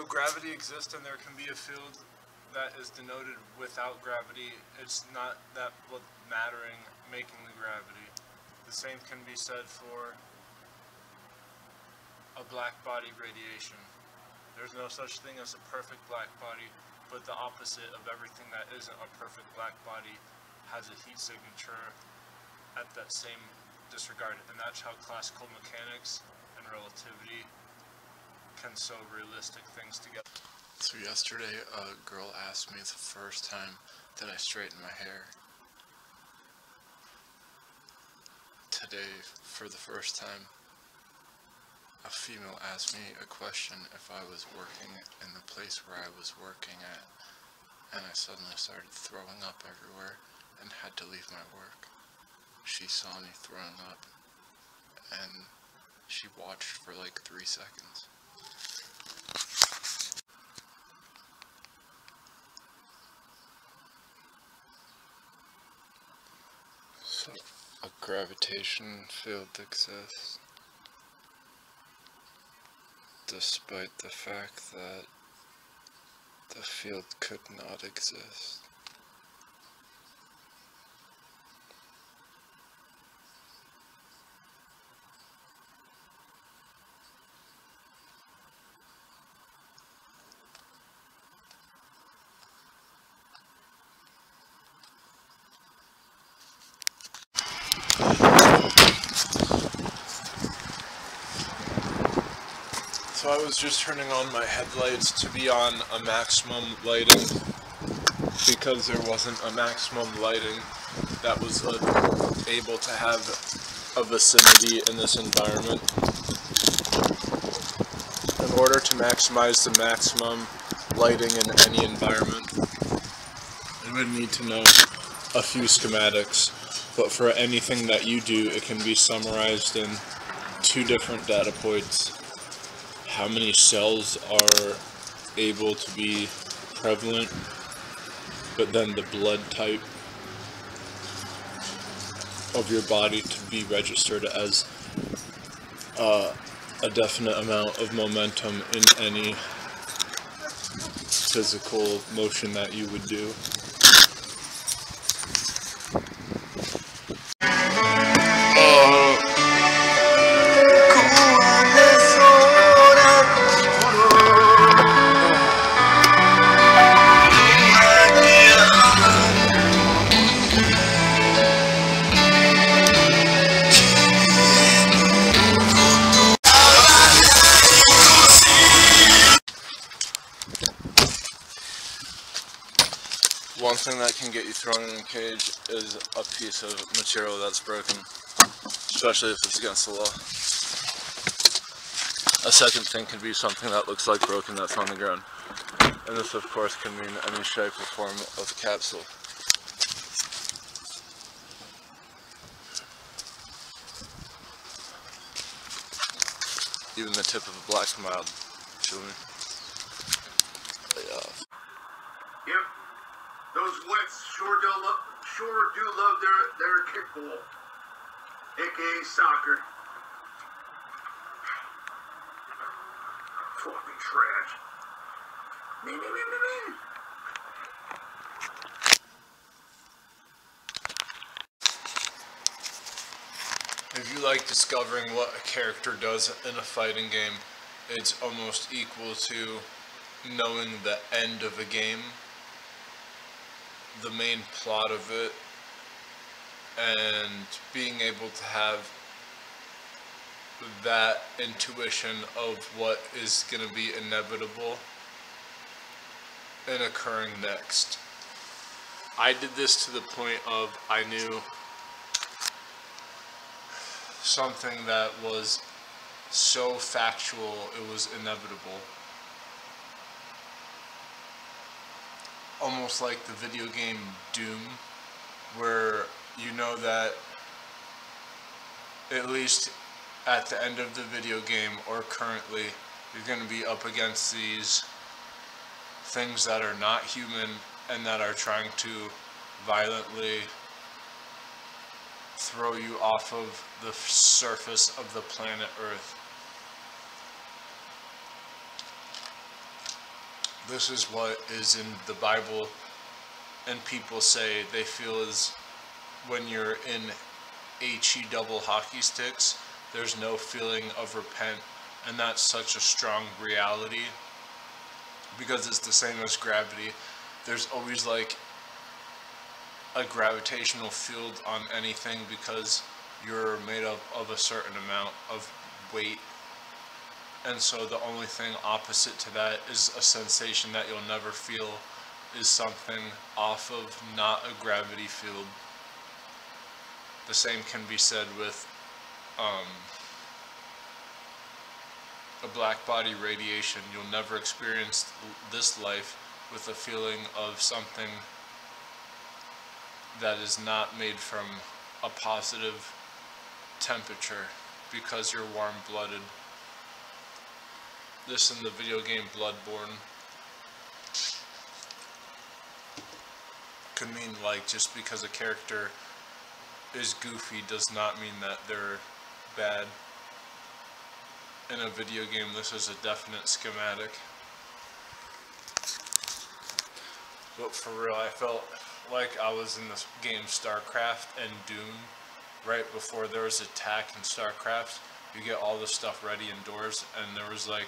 gravity exists and there can be a field that is denoted without gravity. It's not that what's mattering making the gravity. The same can be said for a black body radiation. There's no such thing as a perfect black body, but the opposite of everything that isn't a perfect black body has a heat signature at that same disregard, and that's how classical mechanics and relativity can sew realistic things together. So yesterday a girl asked me the first time that I straightened my hair. Today, for the first time, a female asked me a question if I was working in the place where I was working at, and I suddenly started throwing up everywhere and had to leave my work. She saw me throwing up, and she watched for like 3 seconds. So, a gravitation field exists, despite the fact that the field could not exist. So I was just turning on my headlights to be on a maximum lighting because there wasn't a maximum lighting that was able to have a vicinity in this environment. In order to maximize the maximum lighting in any environment, you would need to know a few schematics, but for anything that you do, it can be summarized in 2 different data points. How many cells are able to be prevalent, but then the blood type of your body to be registered as a definite amount of momentum in any physical motion that you would do. One thing that can get you thrown in a cage is a piece of material that's broken, especially if it's against the law. A second thing can be something that looks like broken that's on the ground. And this, of course, can mean any shape or form of the capsule. Even the tip of a black mild chewing. Yep, those wits sure do love their kickball, aka soccer. Fucking trash. Me. If you like discovering what a character does in a fighting game, it's almost equal to knowing the end of a game, the main plot of it, and being able to have that intuition of what is going to be inevitable and occurring next. I did this to the point of I knew something that was so factual it was inevitable. Almost like the video game Doom, where you know that at least at the end of the video game or currently you're going to be up against these things that are not human and that are trying to violently throw you off of the surface of the planet Earth. This is what is in the Bible, and people say they feel as when you're in HE double hockey sticks, there's no feeling of repent, and that's such a strong reality because it's the same as gravity. There's always like a gravitational field on anything because you're made up of a certain amount of weight. And so the only thing opposite to that is a sensation that you'll never feel is something off of not a gravity field. The same can be said with a black body radiation. You'll never experience this life with a feeling of something that is not made from a positive temperature because you're warm-blooded. This in the video game Bloodborne could mean like just because a character is goofy does not mean that they're bad. In a video game, this is a definite schematic. But for real, I felt like I was in this game StarCraft and Doom right before there was attack in StarCraft. You get all this stuff ready indoors, and there was like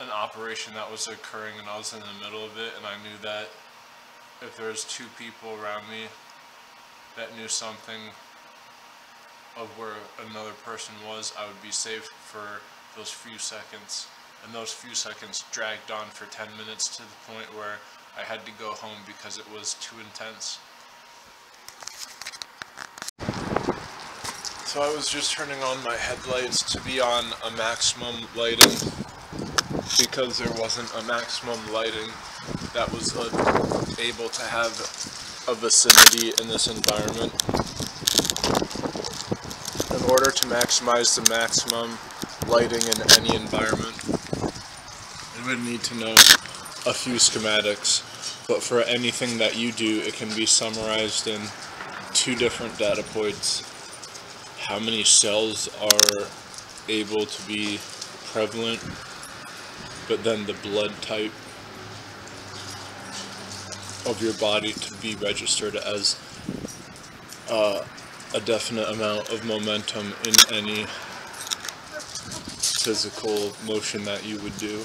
an operation that was occurring and I was in the middle of it, and I knew that if there was 2 people around me that knew something of where another person was, I would be safe for those few seconds. And those few seconds dragged on for 10 minutes to the point where I had to go home because it was too intense. So I was just turning on my headlights to be on a maximum lighting because there wasn't a maximum lighting that was able to have a vicinity in this environment. In order to maximize the maximum lighting in any environment, you would need to know a few schematics, but for anything that you do, it can be summarized in 2 different data points. How many cells are able to be prevalent, but then the blood type of your body to be registered as a definite amount of momentum in any physical motion that you would do.